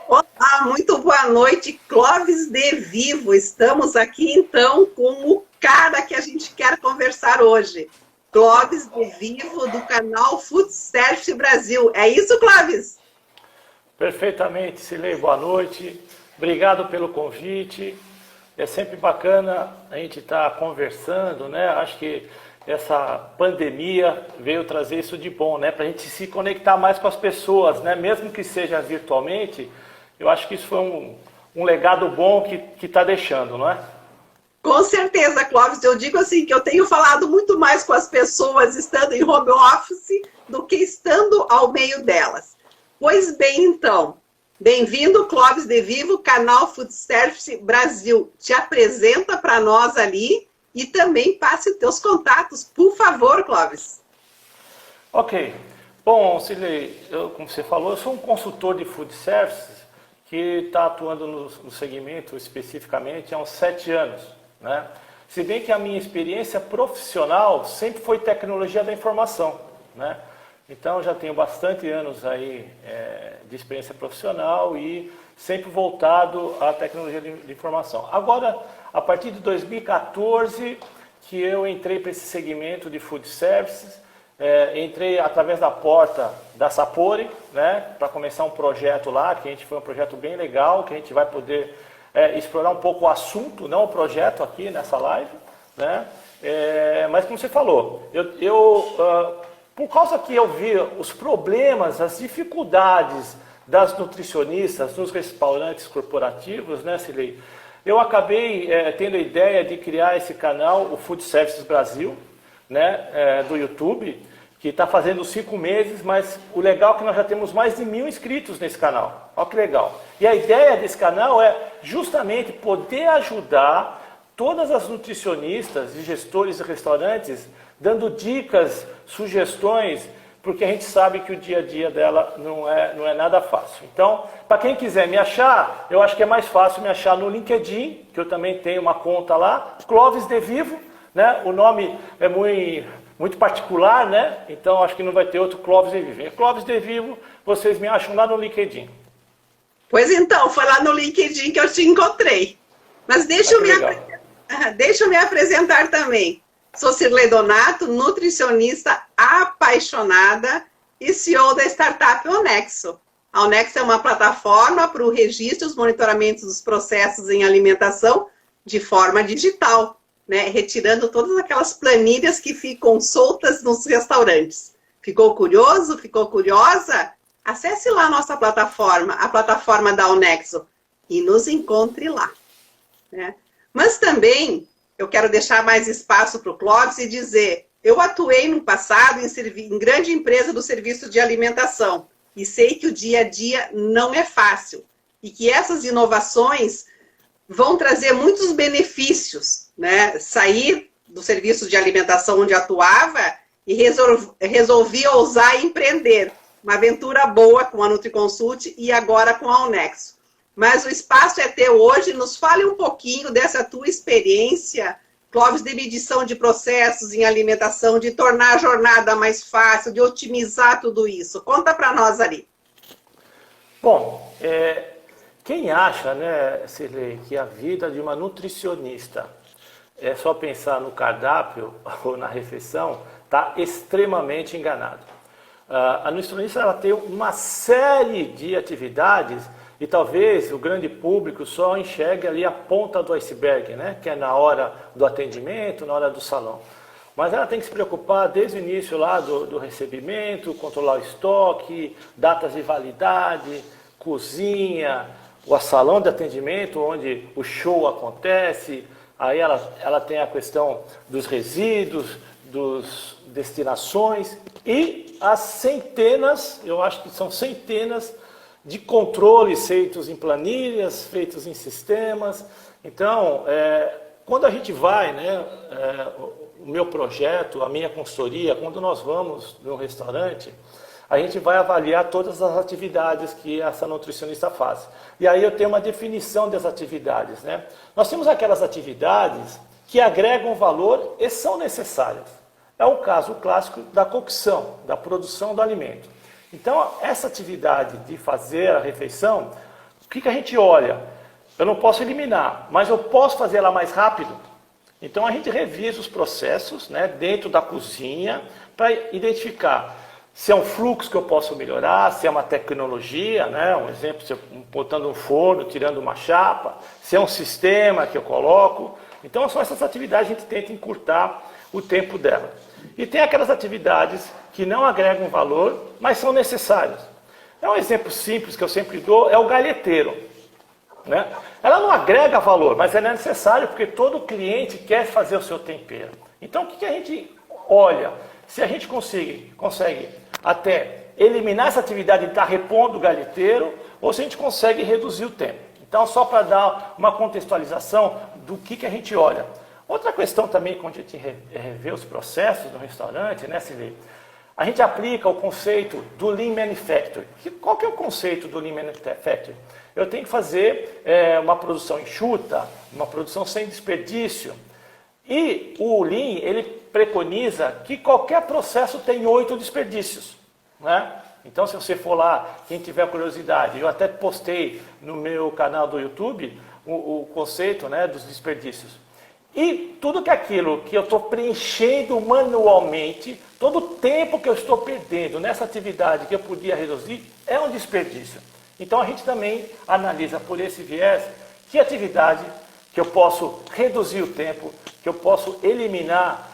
Olá, muito boa noite, Clóvis de Vivo. Estamos aqui então com o cara que a gente quer conversar hoje. Clóvis de Vivo, do canal Food Service Brasil. É isso, Clóvis? Perfeitamente, Silei, boa noite. Obrigado pelo convite. É sempre bacana a gente estar conversando, né? Acho que essa pandemia veio trazer isso de bom, né? Para a gente se conectar mais com as pessoas, né? Mesmo que seja virtualmente, eu acho que isso foi um legado bom que está deixando, não é? Com certeza, Clóvis. Eu digo assim que eu tenho falado muito mais com as pessoas estando em home office do que estando ao meio delas. Pois bem, então, bem-vindo, Clóvis de Vivo, canal Food Service Brasil. Te apresenta para nós ali e também passe os teus contatos, por favor, Clóvis. Ok. Bom, Silei, como você falou, eu sou um consultor de food services que está atuando no segmento especificamente há uns 7 anos, né? Se bem que a minha experiência profissional sempre foi tecnologia da informação, né? Então já tenho bastante anos aí de experiência profissional e sempre voltado à tecnologia de informação. Agora, a partir de 2014, que eu entrei para esse segmento de food services, entrei através da porta da Sapori, né, para começar um projeto lá, que a gente foi um projeto bem legal, que a gente vai poder explorar um pouco o assunto, não o projeto aqui nessa live, né? Mas como você falou, por causa que eu vi os problemas, as dificuldades das nutricionistas nos restaurantes corporativos, né, Silei? Eu acabei tendo a ideia de criar esse canal, o Food Services Brasil, né, do YouTube, que está fazendo 5 meses, mas o legal é que nós já temos mais de 1.000 inscritos nesse canal. Olha que legal. E a ideia desse canal é justamente poder ajudar todas as nutricionistas e gestores de restaurantes, dando dicas, sugestões, porque a gente sabe que o dia a dia dela não é nada fácil. Então, para quem quiser me achar, eu acho que é mais fácil me achar no LinkedIn, que eu também tenho uma conta lá, Clóvis de Vivo, né? O nome é muito particular, né? Então acho que não vai ter outro Clóvis de Vivo. É Clóvis de Vivo, vocês me acham lá no LinkedIn. Pois então, foi lá no LinkedIn que eu te encontrei. Mas deixa eu me apresentar também. Sou Cirlei Donato, nutricionista apaixonada e CEO da startup Onexo. A Onexo é uma plataforma para o registro e os monitoramentos dos processos em alimentação de forma digital, né? Retirando todas aquelas planilhas que ficam soltas nos restaurantes. Ficou curioso? Ficou curiosa? Acesse lá a nossa plataforma, a plataforma da Onexo, e nos encontre lá, né? Mas também eu quero deixar mais espaço para o Clóvis e dizer, eu atuei no passado em grande empresa do serviço de alimentação e sei que o dia a dia não é fácil e que essas inovações vão trazer muitos benefícios, né? Sair do serviço de alimentação onde atuava e resolvi ousar empreender. Uma aventura boa com a NutriConsult e agora com a Onexo. Mas o espaço é teu hoje. Nos fale um pouquinho dessa tua experiência, Clóvis, de medição de processos em alimentação, de tornar a jornada mais fácil, de otimizar tudo isso. Conta para nós ali. Bom, quem acha, né, Cirlei, que a vida de uma nutricionista é só pensar no cardápio ou na refeição, está extremamente enganado. A nutricionista ela tem uma série de atividades e talvez o grande público só enxergue ali a ponta do iceberg, né? Que é na hora do atendimento, na hora do salão. Mas ela tem que se preocupar desde o início lá do recebimento, controlar o estoque, datas de validade, cozinha, o salão de atendimento onde o show acontece. Aí ela tem a questão dos resíduos, dos destinações e as centenas, eu acho que são centenas de controles feitos em planilhas, feitos em sistemas. Então, quando a gente vai, né, o meu projeto, a minha consultoria, quando nós vamos num restaurante, a gente vai avaliar todas as atividades que essa nutricionista faz. E aí eu tenho uma definição das atividades, né? Nós temos aquelas atividades que agregam valor e são necessárias. É o caso clássico da cocção, da produção do alimento. Então, essa atividade de fazer a refeição O que a gente olha? Eu não posso eliminar, mas eu posso fazer ela mais rápido. Então a gente revisa os processos, né, dentro da cozinha para identificar se é um fluxo que eu posso melhorar, se é uma tecnologia, né, um exemplo, se eu botando um forno, tirando uma chapa, se é um sistema que eu coloco. Então são essas atividades que a gente tenta encurtar o tempo dela. E tem aquelas atividades que não agregam valor, mas são necessárias. Um exemplo simples que eu sempre dou é o galheteiro, né? Ela não agrega valor, mas ela é necessária porque todo cliente quer fazer o seu tempero. Então o que a gente olha? Se a gente consegue até eliminar essa atividade de estar repondo o galheteiro, ou se a gente consegue reduzir o tempo. Então, só para dar uma contextualização do que a gente olha. Outra questão também, quando a gente revê os processos do restaurante, né, Silvia? A gente aplica o conceito do Lean Manufacturing. Qual que é o conceito do Lean Manufacturing? Eu tenho que fazer uma produção enxuta, uma produção sem desperdício. E o Lean, ele preconiza que qualquer processo tem 8 desperdícios, né? Então, se você for lá, quem tiver curiosidade, eu até postei no meu canal do YouTube o conceito, né, dos desperdícios. E tudo aquilo que eu estou preenchendo manualmente, todo o tempo que eu estou perdendo nessa atividade que eu podia reduzir, é um desperdício. Então, a gente também analisa por esse viés que atividade que eu posso reduzir o tempo, que eu posso eliminar,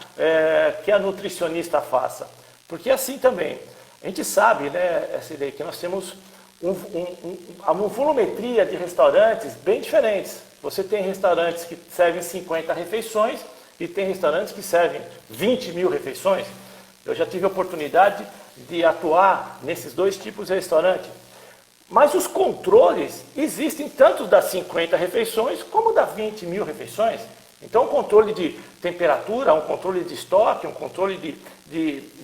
que a nutricionista faça. Porque assim também, a gente sabe, né, que nós temos uma volumetria de restaurantes bem diferentes. Você tem restaurantes que servem 50 refeições e tem restaurantes que servem 20 mil refeições. Eu já tive a oportunidade de atuar nesses dois tipos de restaurante. Mas os controles existem tanto das 50 refeições como das 20 mil refeições. Então, um controle de temperatura, um controle de estoque, um controle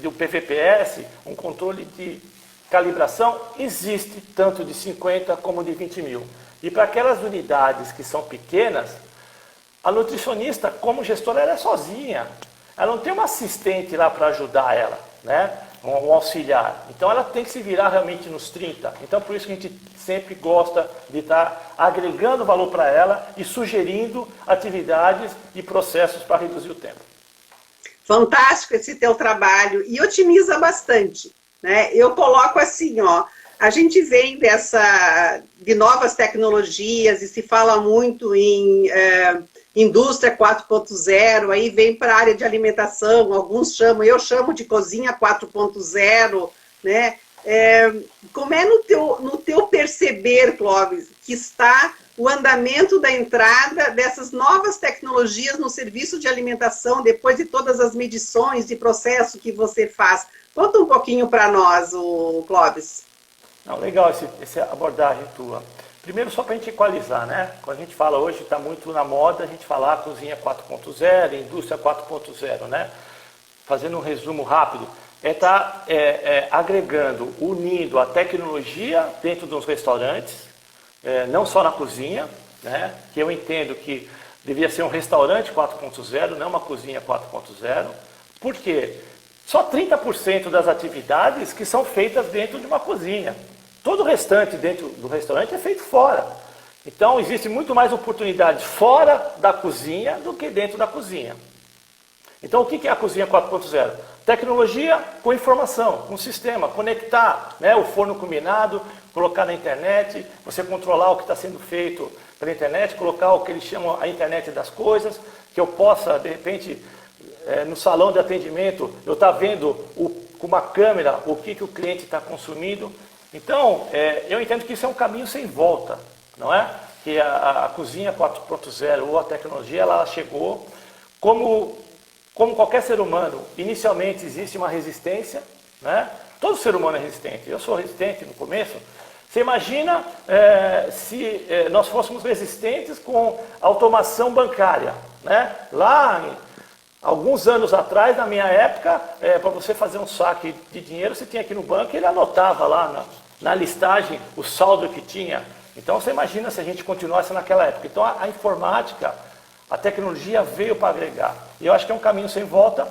do PVPS, um controle de calibração, existe tanto de 50 como de 20 mil. E para aquelas unidades que são pequenas, a nutricionista, como gestora, ela é sozinha. Ela não tem uma assistente lá para ajudar ela, né? Um auxiliar. Então ela tem que se virar realmente nos 30. Então por isso que a gente sempre gosta de estar agregando valor para ela e sugerindo atividades e processos para reduzir o tempo. Fantástico esse teu trabalho e otimiza bastante, né? Eu coloco assim, ó, a gente vem de novas tecnologias e se fala muito em indústria 4.0, aí vem para a área de alimentação, alguns chamam, eu chamo de cozinha 4.0, né? Como é no teu perceber, Clóvis, que está o andamento da entrada dessas novas tecnologias no serviço de alimentação, depois de todas as medições de processo que você faz? Conta um pouquinho para nós, o Clóvis. Não, legal essa abordagem tua. Primeiro, só para a gente equalizar, né? Quando a gente fala hoje, está muito na moda a gente falar cozinha 4.0, indústria 4.0, né? Fazendo um resumo rápido, estar agregando, unindo a tecnologia dentro dos restaurantes, não só na cozinha, né? Que eu entendo que devia ser um restaurante 4.0, não uma cozinha 4.0. Por quê? Só 30% das atividades que são feitas dentro de uma cozinha. Todo o restante dentro do restaurante é feito fora. Então, existe muito mais oportunidades fora da cozinha do que dentro da cozinha. Então, o que é a cozinha 4.0? Tecnologia com informação, com sistema, conectar, né, o forno combinado, colocar na internet, você controlar o que está sendo feito pela internet, colocar o que eles chamam a internet das coisas, que eu possa, de repente, no salão de atendimento, eu estar vendo com uma câmera o que o cliente está consumindo. Então, eu entendo que isso é um caminho sem volta, não é? Que a cozinha 4.0 ou a tecnologia, ela chegou como qualquer ser humano. Inicialmente existe uma resistência, né? Todo ser humano é resistente. Eu sou resistente no começo. Você imagina se nós fôssemos resistentes com automação bancária, né? Lá, alguns anos atrás, na minha época, para você fazer um saque de dinheiro, você tinha aqui no banco, ele anotava lá na listagem o saldo que tinha. Então você imagina se a gente continuasse naquela época. Então a informática, a tecnologia veio para agregar. E eu acho que é um caminho sem volta.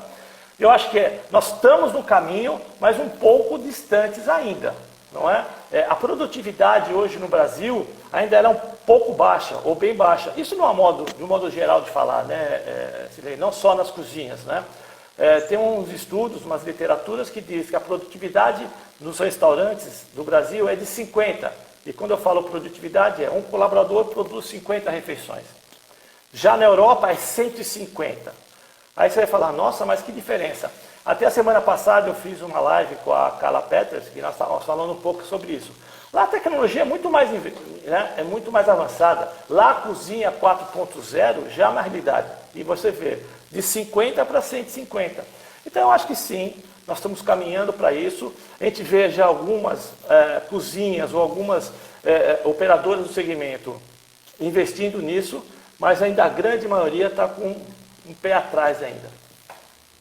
Eu acho que nós estamos no caminho, mas um pouco distantes ainda, não é? a produtividade hoje no Brasil ainda era um pouco baixa, ou bem baixa. Isso de um modo geral de falar, né, não só nas cozinhas, né? Tem uns estudos, umas literaturas que dizem que a produtividade nos restaurantes do Brasil é de 50. E quando eu falo produtividade, um colaborador produz 50 refeições. Já na Europa é 150. Aí você vai falar, nossa, mas que diferença. Até a semana passada eu fiz uma live com a Carla Peters, que nós estávamos falando um pouco sobre isso. Lá a tecnologia é muito mais, né, é muito mais avançada. Lá a cozinha 4.0 já é uma realidade. E você vê, de 50 para 150. Então eu acho que sim, nós estamos caminhando para isso. A gente vê já algumas cozinhas ou algumas operadoras do segmento investindo nisso, mas ainda a grande maioria está com um pé atrás ainda.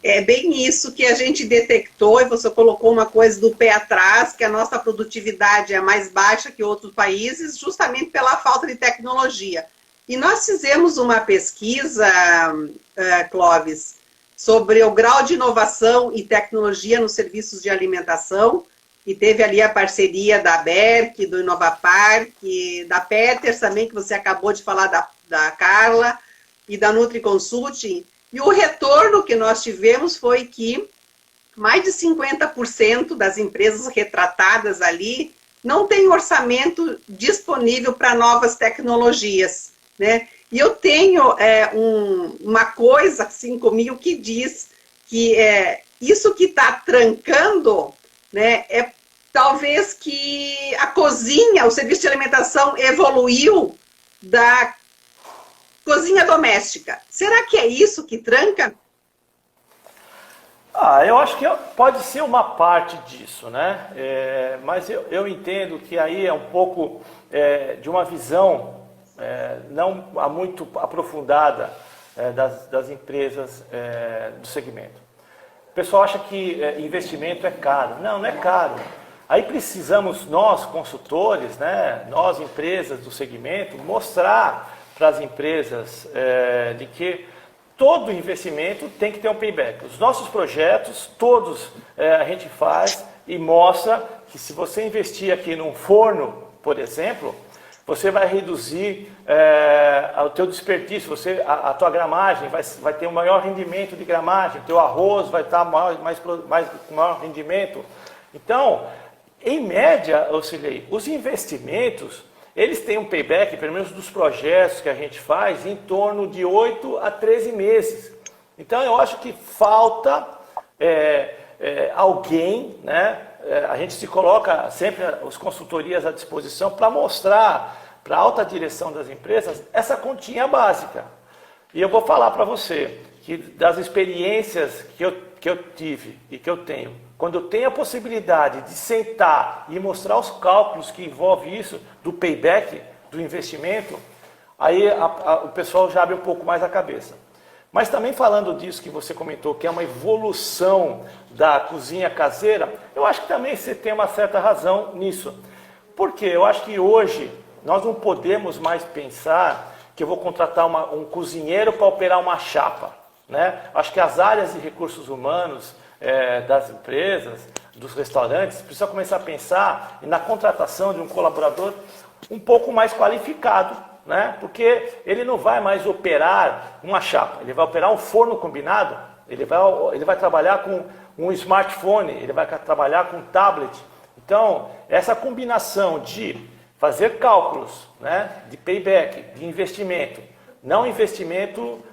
É bem isso que a gente detectou, e você colocou uma coisa do pé atrás, que a nossa produtividade é mais baixa que outros países, justamente pela falta de tecnologia. E nós fizemos uma pesquisa, Clóvis, sobre o grau de inovação e tecnologia nos serviços de alimentação, e teve ali a parceria da Berk, do Inovapark, da Peters também, que você acabou de falar da Carla, e da Nutri Consulting. E o retorno que nós tivemos foi que mais de 50% das empresas retratadas ali não tem orçamento disponível para novas tecnologias, né? E eu tenho uma coisa assim comigo que diz que isso que está trancando, né, é talvez que a cozinha, o serviço de alimentação evoluiu da cozinha doméstica. Será que é isso que tranca? Eu acho que pode ser uma parte disso, né? Mas eu entendo que aí é um pouco de uma visão não muito aprofundada das empresas do segmento. O pessoal acha que investimento é caro. Não, não é caro. Aí precisamos nós, consultores, né, nós, empresas do segmento, mostrar para as empresas de que todo investimento tem que ter um payback. Os nossos projetos, todos a gente faz e mostra que se você investir aqui num forno, por exemplo, você vai reduzir o teu desperdício, a tua gramagem vai ter um maior rendimento de gramagem, o teu arroz vai estar com maior rendimento. Então, em média, os investimentos, eles têm um payback, pelo menos dos projetos que a gente faz, em torno de 8 a 13 meses. Então, eu acho que falta alguém, né? A gente se coloca sempre as consultorias à disposição para mostrar para a alta direção das empresas essa continha básica. E eu vou falar para você que das experiências que eu tive e que eu tenho, quando eu tenho a possibilidade de sentar e mostrar os cálculos que envolvem isso, do payback, do investimento, aí o pessoal já abre um pouco mais a cabeça. Mas também falando disso que você comentou, que é uma evolução da cozinha caseira, eu acho que também você tem uma certa razão nisso. Por quê? Eu acho que hoje nós não podemos mais pensar que eu vou contratar um cozinheiro para operar uma chapa, né? Acho que as áreas de recursos humanos das empresas, dos restaurantes, precisa começar a pensar na contratação de um colaborador um pouco mais qualificado, né? Porque ele não vai mais operar uma chapa, ele vai operar um forno combinado, ele vai trabalhar com um smartphone, ele vai trabalhar com um tablet. Então, essa combinação de fazer cálculos, né, de payback, de investimento, não investimento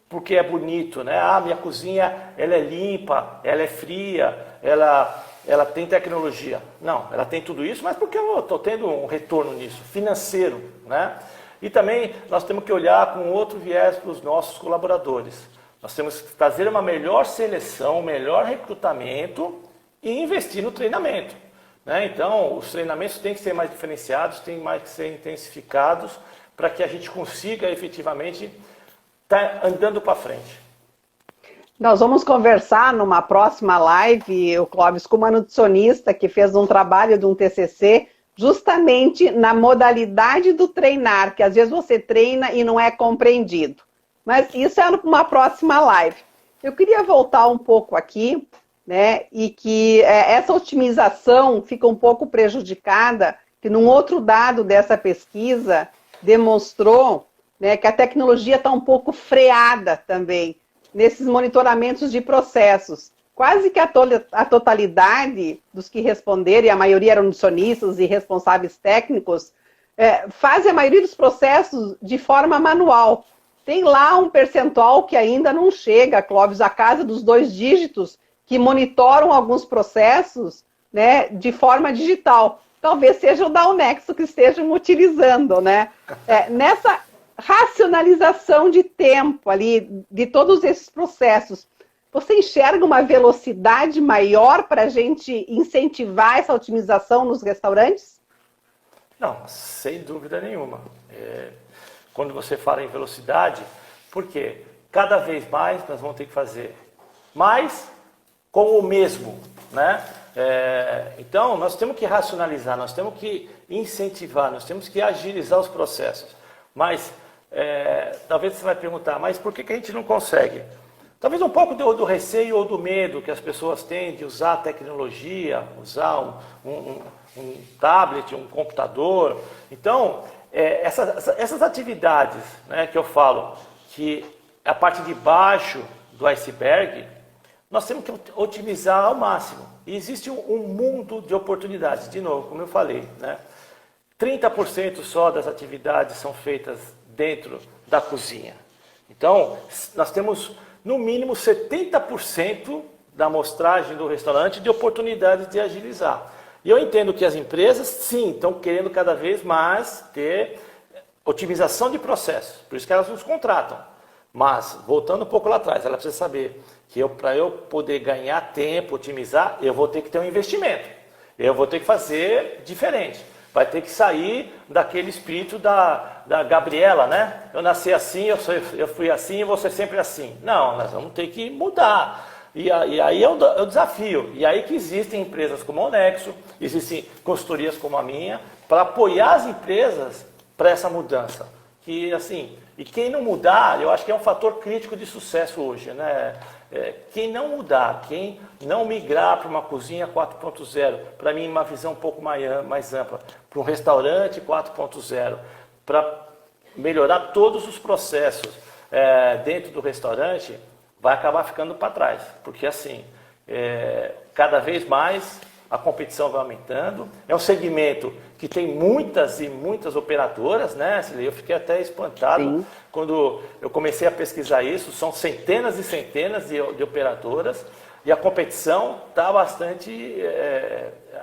porque é bonito, né? Minha cozinha ela é limpa, ela é fria, ela tem tecnologia. Não, ela tem tudo isso, mas porque eu estou tendo um retorno nisso, financeiro, né? E também nós temos que olhar com outro viés para os nossos colaboradores. Nós temos que fazer uma melhor seleção, um melhor recrutamento e investir no treinamento, né? Então, os treinamentos têm que ser mais diferenciados, têm mais que ser intensificados para que a gente consiga efetivamente estar andando para frente. Nós vamos conversar numa próxima live, o Clóvis, com uma nutricionista que fez um trabalho de um TCC justamente na modalidade do treinar, que às vezes você treina e não é compreendido. Mas isso é uma próxima live. Eu queria voltar um pouco aqui né? E que essa otimização fica um pouco prejudicada, que num outro dado dessa pesquisa demonstrou, né, que a tecnologia está um pouco freada também nesses monitoramentos de processos. Quase que a totalidade dos que responderam, e a maioria eram nutricionistas e responsáveis técnicos, fazem a maioria dos processos de forma manual. Tem lá um percentual que ainda não chega, Clóvis, à casa dos 2 dígitos, que monitoram alguns processos, né, de forma digital. Talvez seja o da Unexo que estejam utilizando, né? Nessa racionalização de tempo ali, de todos esses processos, você enxerga uma velocidade maior para a gente incentivar essa otimização nos restaurantes? Não, sem dúvida nenhuma. Quando você fala em velocidade, por quê? Cada vez mais nós vamos ter que fazer mais com o mesmo, né? Então, nós temos que racionalizar, nós temos que incentivar, nós temos que agilizar os processos. Mas, talvez você vai perguntar, mas por que a gente não consegue? Talvez um pouco do receio ou do medo que as pessoas têm de usar a tecnologia, usar um tablet, um computador. Então, essas atividades, né, que eu falo, que a parte de baixo do iceberg, nós temos que otimizar ao máximo. E existe um mundo de oportunidades. De novo, como eu falei, né? 30% só das atividades são feitas dentro da cozinha. Então, nós temos, no mínimo, 70% da amostragem do restaurante de oportunidades de agilizar. E eu entendo que as empresas, sim, estão querendo cada vez mais ter otimização de processos. Por isso que elas nos contratam. Mas, voltando um pouco lá atrás, ela precisa saber que para eu poder ganhar tempo, otimizar, eu vou ter que ter um investimento. Eu vou ter que fazer diferente. Vai ter que sair daquele espírito da Gabriela, né? Eu nasci assim, eu fui assim e vou ser sempre assim. Não, nós vamos ter que mudar. E aí é o desafio. E aí que existem empresas como a Unexo, existem consultorias como a minha, para apoiar as empresas para essa mudança. Que, assim, e quem não mudar, eu acho que é um fator crítico de sucesso hoje, né? Quem não mudar, quem não migrar para uma cozinha 4.0, para mim uma visão um pouco mais ampla, para um restaurante 4.0, para melhorar todos os processos dentro do restaurante, vai acabar ficando para trás. Porque assim, cada vez mais a competição vai aumentando. É um segmento que tem muitas e muitas operadoras, né? Eu fiquei até espantado. Sim. Quando eu comecei a pesquisar isso. São centenas e centenas de operadoras e a competição está bastante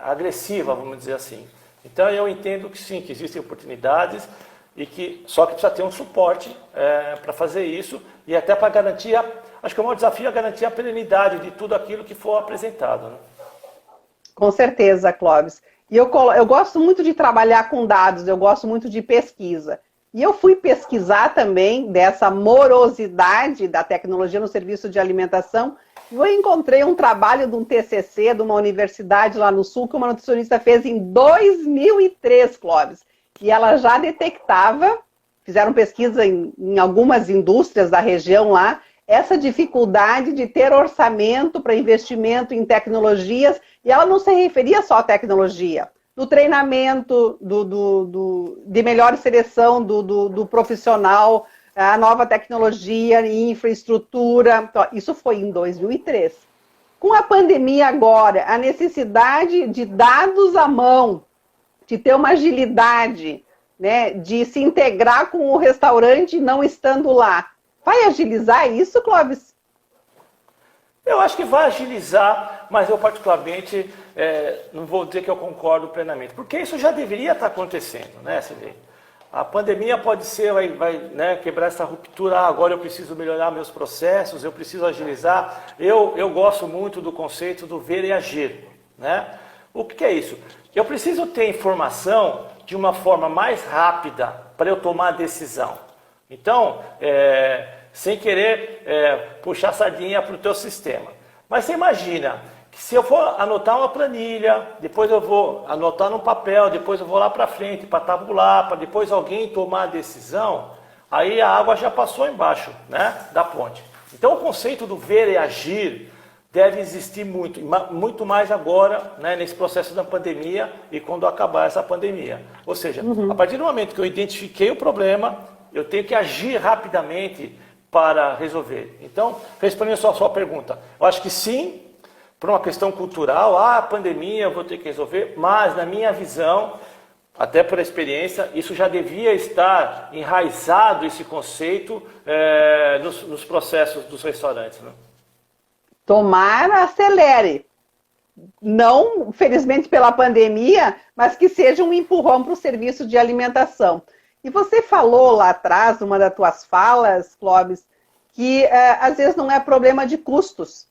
agressiva, vamos dizer assim. Então eu entendo que sim, que existem oportunidades e que só que precisa ter um suporte para fazer isso e até para garantir, acho que o maior desafio é garantir a perenidade de tudo aquilo que for apresentado, né? Com certeza, Clóvis. E eu gosto muito de trabalhar com dados, eu gosto muito de pesquisa. E eu fui pesquisar também dessa morosidade da tecnologia no serviço de alimentação. E eu encontrei um trabalho de um TCC de uma universidade lá no Sul que uma nutricionista fez em 2003, Clóvis. E ela já detectava, fizeram pesquisa em algumas indústrias da região lá, essa dificuldade de ter orçamento para investimento em tecnologias, e ela não se referia só à tecnologia, do treinamento, de melhor seleção do profissional, a nova tecnologia e infraestrutura. Então, isso foi em 2003. Com a pandemia agora, a necessidade de dados à mão, de ter uma agilidade, né, de se integrar com o restaurante não estando lá. Vai agilizar isso, Clóvis? Eu acho que vai agilizar, mas eu particularmente não vou dizer que eu concordo plenamente, porque isso já deveria estar acontecendo, né, Silvia? A pandemia pode ser, vai né, quebrar essa ruptura, agora eu preciso melhorar meus processos, eu preciso agilizar. Eu gosto muito do conceito do ver e agir, né? O que é isso? Eu preciso ter informação de uma forma mais rápida para eu tomar a decisão. Então, sem querer puxar a sardinha para o teu sistema. Mas você imagina que se eu for anotar uma planilha, depois eu vou anotar num papel, depois eu vou lá para frente para tabular, para depois alguém tomar a decisão, aí a água já passou embaixo, né, da ponte. Então o conceito do ver e agir deve existir muito mais agora, né, nesse processo da pandemia e quando acabar essa pandemia. Ou seja, a partir do momento que eu identifiquei o problema, eu tenho que agir rapidamente para resolver. Então, respondendo só a sua pergunta, eu acho que sim, por uma questão cultural, a pandemia eu vou ter que resolver, mas na minha visão, até por experiência, isso já devia estar enraizado, esse conceito, nos processos dos restaurantes, né? Tomara, acelere. Não, felizmente, pela pandemia, mas que seja um empurrão para o serviço de alimentação. E você falou lá atrás, numa das tuas falas, Clóvis, que às vezes não é problema de custos,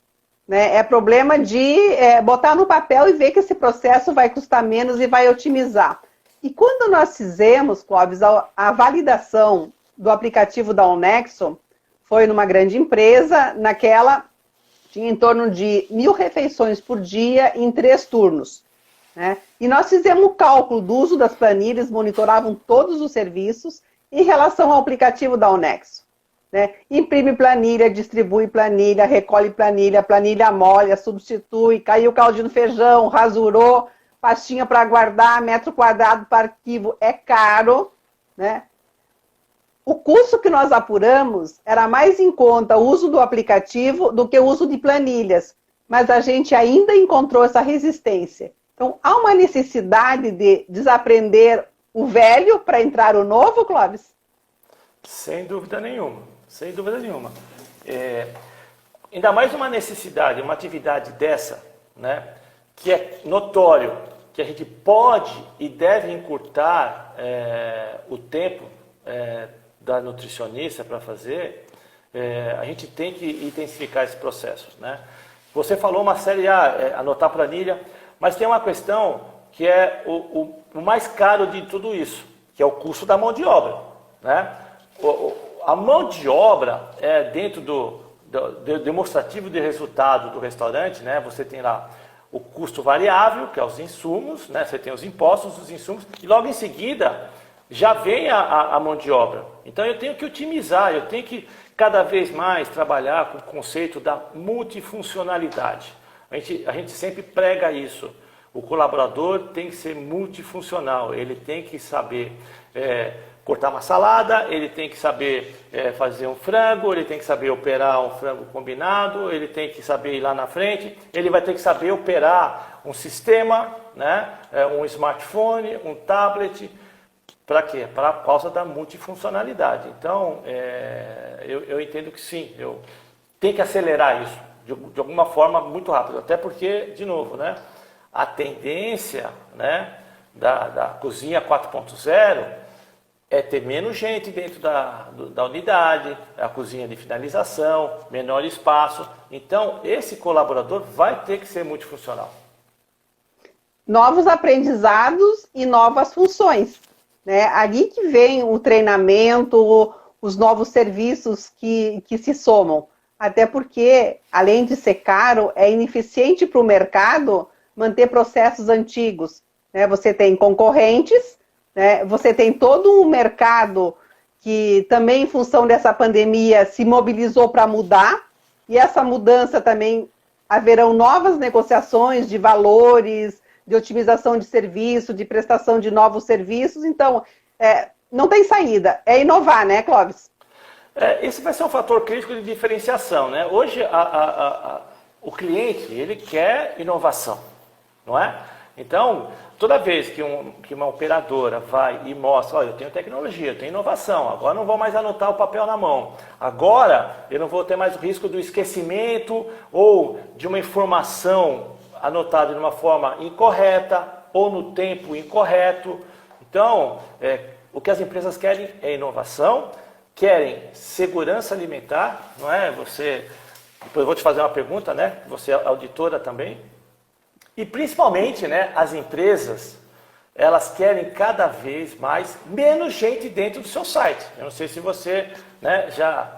né? É problema de botar no papel e ver que esse processo vai custar menos e vai otimizar. E quando nós fizemos, Clóvis, a validação do aplicativo da Onexo, foi numa grande empresa, tinha em torno de 1.000 refeições por dia em 3 turnos. Né? E nós fizemos o cálculo do uso das planilhas, monitoravam todos os serviços em relação ao aplicativo da Onexo. Né? Imprime planilha, distribui planilha, recolhe planilha, planilha molha, substitui, caiu o caldinho no feijão, rasurou, pastinha para guardar, metro quadrado para arquivo, é caro, né? O custo que nós apuramos era mais em conta o uso do aplicativo do que o uso de planilhas, mas a gente ainda encontrou essa resistência. Então, há uma necessidade de desaprender o velho para entrar o novo, Clóvis? Sem dúvida nenhuma, sem dúvida nenhuma. Ainda mais uma necessidade, uma atividade dessa, né, que é notório, que a gente pode e deve encurtar o tempo da nutricionista para fazer, a gente tem que intensificar esse processo, né? Você falou uma série, anotar planilha, mas tem uma questão que é o mais caro de tudo isso, que é o custo da mão de obra, né? A mão de obra dentro do demonstrativo de resultado do restaurante, né? Você tem lá o custo variável, que é os insumos, né? Você tem os impostos, os insumos, e logo em seguida já vem a mão de obra. Então eu tenho que otimizar, eu tenho que cada vez mais trabalhar com o conceito da multifuncionalidade. A gente sempre prega isso. O colaborador tem que ser multifuncional, ele tem que saber cortar uma salada, ele tem que saber fazer um frango, ele tem que saber operar um frango combinado, ele tem que saber ir lá na frente, ele vai ter que saber operar um sistema, né, um smartphone, um tablet. Para quê? Para a causa da multifuncionalidade. Então, eu entendo que sim, eu tenho que acelerar isso de alguma forma muito rápido. Até porque, de novo, né, a tendência, né, da cozinha 4.0 é ter menos gente dentro da unidade, a cozinha de finalização, menor espaço. Então, esse colaborador vai ter que ser multifuncional. Novos aprendizados e novas funções. Né? Ali que vem o treinamento, os novos serviços que se somam. Até porque, além de ser caro, é ineficiente para o mercado manter processos antigos. Né? Você tem concorrentes, né? Você tem todo um mercado que também, em função dessa pandemia, se mobilizou para mudar, e essa mudança também haverão novas negociações de valores, de otimização de serviço, de prestação de novos serviços. Então, não tem saída. É inovar, né, Clóvis? Esse vai ser um fator crítico de diferenciação, né? Hoje, o cliente, ele quer inovação, não é? Então, toda vez que uma operadora vai e mostra, olha, eu tenho tecnologia, eu tenho inovação, agora não vou mais anotar o papel na mão, agora eu não vou ter mais o risco do esquecimento ou de uma informação anotada de uma forma incorreta ou no tempo incorreto. Então, o que as empresas querem é inovação, querem segurança alimentar, não é? Depois eu vou te fazer uma pergunta, né? Você é auditora também. E principalmente, né, as empresas, elas querem cada vez mais menos gente dentro do seu site. Eu não sei se você, né,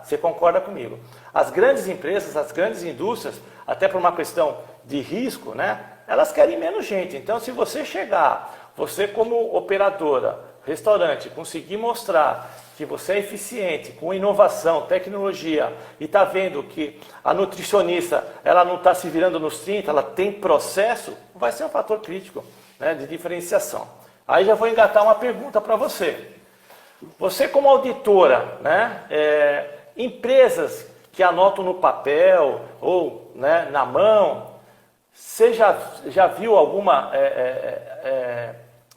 você concorda comigo. As grandes empresas, as grandes indústrias, até por uma questão de risco, né, elas querem menos gente. Então, se você chegar, você como operadora, restaurante, conseguir mostrar que você é eficiente, com inovação, tecnologia, e está vendo que a nutricionista ela não está se virando nos 30, ela tem processo, vai ser um fator crítico, né, de diferenciação. Aí já vou engatar uma pergunta para você. Você como auditora, né, empresas que anotam no papel ou, né, na mão, você já viu alguma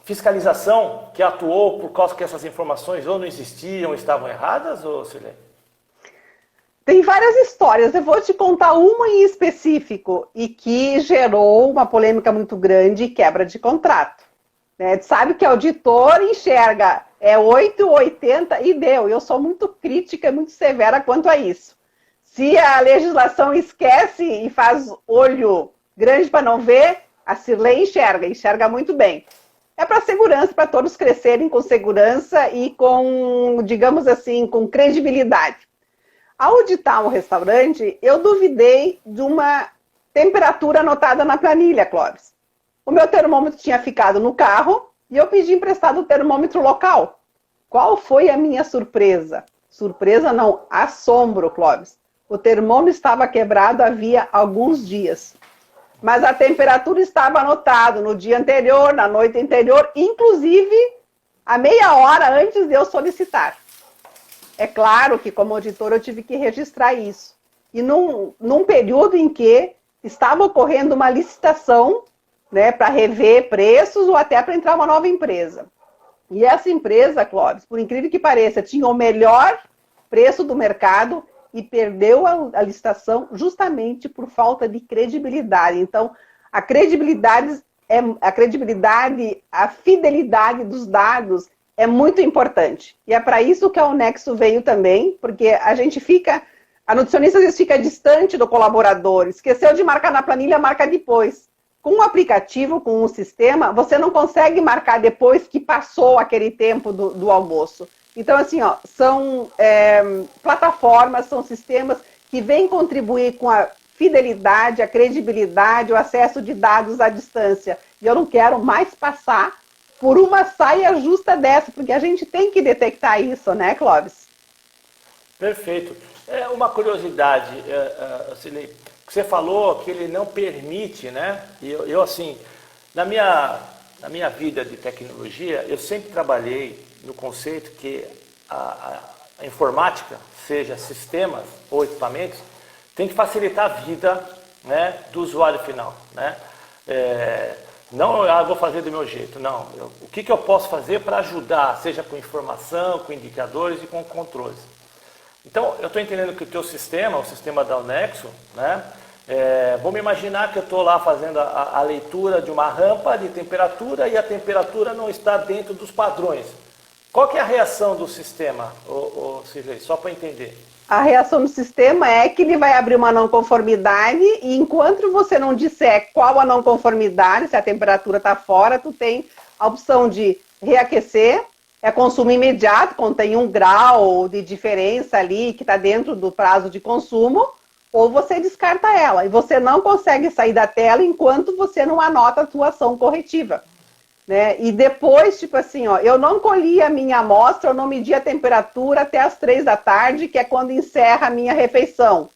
fiscalização que atuou por causa que essas informações ou não existiam, ou estavam erradas, ou Silene? Tem várias histórias. Eu vou te contar uma em específico e que gerou uma polêmica muito grande e quebra de contrato. Né? Sabe que auditor enxerga 8, 80 e deu. Eu sou muito crítica, muito severa quanto a isso. Se a legislação esquece e faz olho grande para não ver, a Cirlei enxerga muito bem. É para segurança, para todos crescerem com segurança e com, digamos assim, com credibilidade. Ao auditar um restaurante, eu duvidei de uma temperatura anotada na planilha, Clóvis. O meu termômetro tinha ficado no carro e eu pedi emprestado o termômetro local. Qual foi a minha surpresa? Surpresa não, assombro, Clóvis. O termômetro estava quebrado havia alguns dias. Mas a temperatura estava anotada no dia anterior, na noite anterior, inclusive a meia hora antes de eu solicitar. É claro que, como auditor, eu tive que registrar isso. E num período em que estava ocorrendo uma licitação, né, para rever preços ou até para entrar uma nova empresa. E essa empresa, Clóvis, por incrível que pareça, tinha o melhor preço do mercado e perdeu a licitação justamente por falta de credibilidade. Então, a credibilidade, a fidelidade dos dados é muito importante. E é para isso que a Unexo veio também, porque a nutricionista às vezes fica distante do colaborador, esqueceu de marcar na planilha, marca depois. Com o aplicativo, com o sistema, você não consegue marcar depois que passou aquele tempo do almoço. Então, assim, são plataformas, são sistemas que vêm contribuir com a fidelidade, a credibilidade, o acesso de dados à distância. E eu não quero mais passar por uma saia justa dessa, porque a gente tem que detectar isso, né, Clóvis? Perfeito. É uma curiosidade, Silene, que você falou que ele não permite, né? E eu assim, na minha vida de tecnologia, eu sempre trabalhei no conceito que a informática, seja sistemas ou equipamentos, tem que facilitar a vida, né, do usuário final. Né? Não, vou fazer do meu jeito. Não, o que eu posso fazer para ajudar, seja com informação, com indicadores e com controles. Então, eu estou entendendo que o teu sistema, o sistema da Unexo, né, vamos imaginar que eu estou lá fazendo a leitura de uma rampa de temperatura e a temperatura não está dentro dos padrões. Qual que é a reação do sistema, Cirlei? Só para entender. A reação do sistema é que ele vai abrir uma não conformidade e enquanto você não disser qual a não conformidade, se a temperatura está fora, tu tem a opção de reaquecer, consumo imediato, contém 1 grau de diferença ali que está dentro do prazo de consumo, ou você descarta ela. E você não consegue sair da tela enquanto você não anota a tua ação corretiva. Né? E depois, tipo assim, eu não colhi a minha amostra, eu não medi a temperatura até as 3 da tarde, que é quando encerra a minha refeição.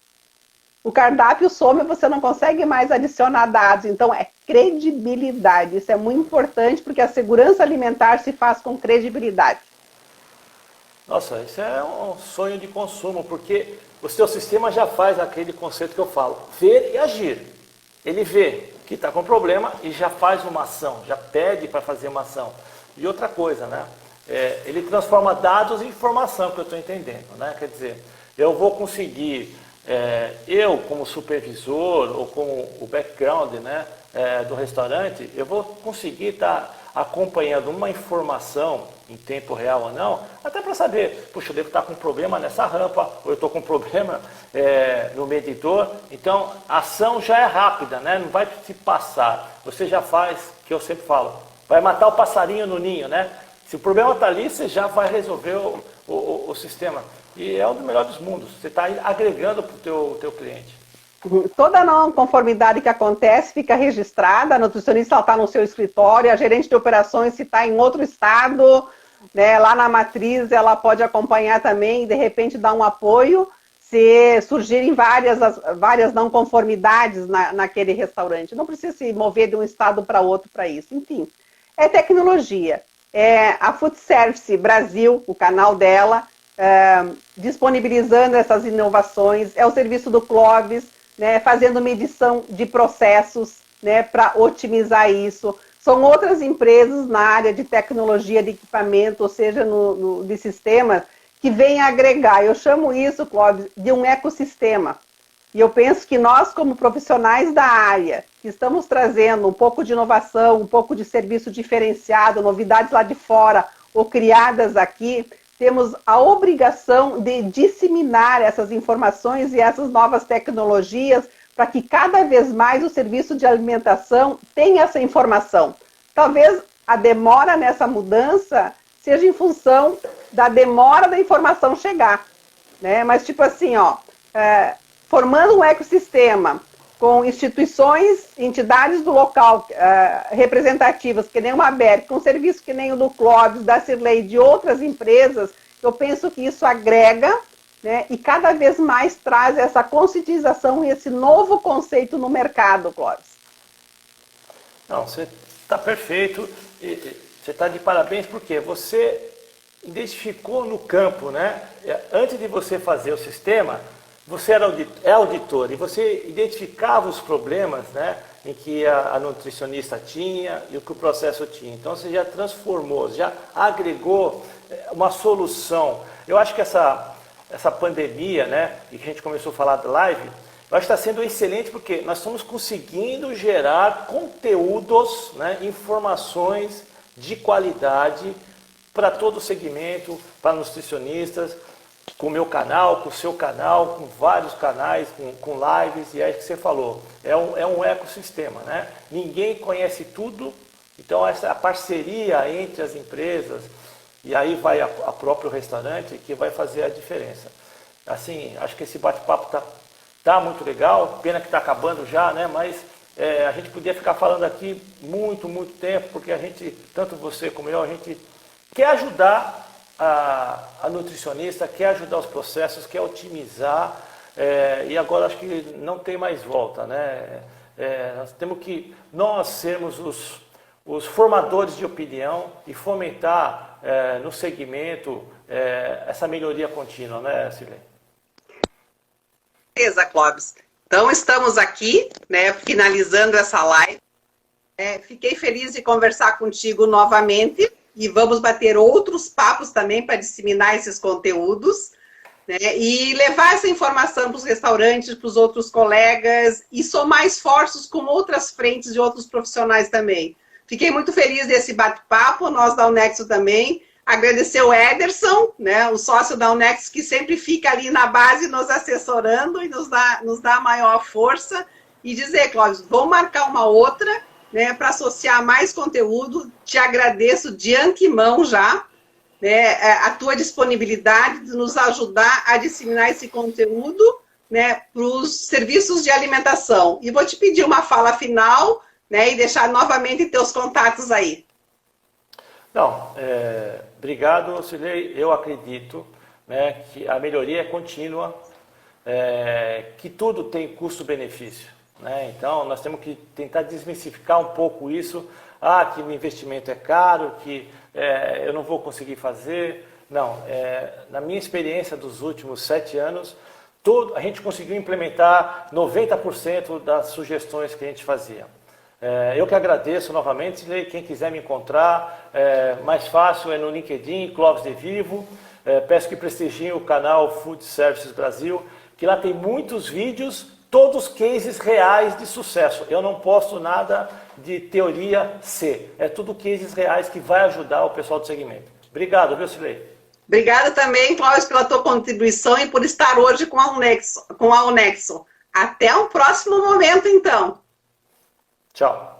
O cardápio some, você não consegue mais adicionar dados. Então, é credibilidade. Isso é muito importante, porque a segurança alimentar se faz com credibilidade. Nossa, isso é um sonho de consumo, porque o seu sistema já faz aquele conceito que eu falo, ver e agir. Ele vê que está com problema e já faz uma ação, já pede para fazer uma ação. E outra coisa, né? Ele transforma dados em informação, que eu estou entendendo, né? Quer dizer, eu vou conseguir, eu como supervisor ou com o background, né, do restaurante, eu vou conseguir estar acompanhando uma informação em tempo real ou não, até para saber, puxa, eu devo estar com problema nessa rampa, ou eu estou com problema no medidor. Então, a ação já é rápida, né? Não vai se passar. Você já faz, que eu sempre falo, vai matar o passarinho no ninho, né? Se o problema está ali, você já vai resolver o sistema. E é um dos melhores dos mundos. Você está agregando para o teu cliente. Toda não conformidade que acontece fica registrada, a nutricionista está no seu escritório, a gerente de operações se está em outro estado, né, lá na matriz ela pode acompanhar também e de repente dar um apoio se surgirem várias não conformidades naquele restaurante. Não precisa se mover de um estado para outro para isso. Enfim, é tecnologia. É a Food Service Brasil, o canal dela, disponibilizando essas inovações. É o serviço do Clóvis, né, fazendo medição de processos, né, para otimizar isso. São outras empresas na área de tecnologia de equipamento, ou seja, de sistemas, que vem agregar. Eu chamo isso, Clóvis, de um ecossistema. E eu penso que nós, como profissionais da área, que estamos trazendo um pouco de inovação, um pouco de serviço diferenciado, novidades lá de fora ou criadas aqui, temos a obrigação de disseminar essas informações e essas novas tecnologias para que cada vez mais o serviço de alimentação tenha essa informação. Talvez a demora nessa mudança seja em função da demora da informação chegar, né? Mas tipo assim, formando um ecossistema com instituições, entidades do local representativas, que nem o Maberg, com serviço que nem o do Clóvis, da Cirlei, de outras empresas, eu penso que isso agrega, né, e cada vez mais traz essa conscientização e esse novo conceito no mercado, Clóvis. Não, você está perfeito. Você está de parabéns porque você identificou no campo, né? Antes de você fazer o sistema, você é auditor e você identificava os problemas, né, em que a nutricionista tinha e o que o processo tinha. Então você já transformou, já agregou uma solução. Eu acho que essa pandemia, né, e que a gente começou a falar da live, eu acho que está sendo excelente porque nós estamos conseguindo gerar conteúdos, né, informações de qualidade para todo o segmento, para nutricionistas, com o meu canal, com o seu canal, com vários canais, com lives, e é isso que você falou. É um ecossistema, né? Ninguém conhece tudo, então essa parceria entre as empresas, e aí vai a próprio restaurante, que vai fazer a diferença. Assim, acho que esse bate-papo tá muito legal, pena que está acabando já, né? Mas a gente podia ficar falando aqui muito, muito tempo, porque a gente, tanto você como eu, a gente quer ajudar a nutricionista, quer ajudar os processos, quer otimizar, e agora acho que não tem mais volta, né? Nós temos que sermos os formadores de opinião e fomentar no segmento essa melhoria contínua, né, Cirlei? Beleza, Clóvis. Então estamos aqui, né, finalizando essa live. Fiquei feliz de conversar contigo novamente. E vamos bater outros papos também para disseminar esses conteúdos, né? E levar essa informação para os restaurantes, para os outros colegas e somar esforços com outras frentes de outros profissionais também. Fiquei muito feliz desse bate-papo, nós da Unexo também. Agradecer o Ederson, né, o sócio da Unexo, que sempre fica ali na base nos assessorando e nos dá maior força. E dizer, Cláudio, vamos marcar uma outra, né, para associar mais conteúdo. Te agradeço de antemão já, né, a tua disponibilidade de nos ajudar a disseminar esse conteúdo, né, para os serviços de alimentação. E vou te pedir uma fala final, né, e deixar novamente teus contatos aí. Não, obrigado, Cirlei. Eu acredito, né, que a melhoria é contínua, que tudo tem custo-benefício, né? Então, nós temos que tentar desmistificar um pouco isso. Que o investimento é caro, que eu não vou conseguir fazer. Não, na minha experiência dos últimos 7 anos, a gente conseguiu implementar 90% das sugestões que a gente fazia. Eu que agradeço novamente. Quem quiser me encontrar, mais fácil é no LinkedIn, Clóvis de Vivo. Peço que prestigiem o canal Food Services Brasil, que lá tem muitos vídeos, todos cases reais de sucesso. Eu não posto nada de teoria C. É tudo cases reais que vai ajudar o pessoal do segmento. Obrigado, viu, Cirlei? Obrigada também, Cláudio, pela tua contribuição e por estar hoje com a Unexo. Até um próximo momento, então. Tchau.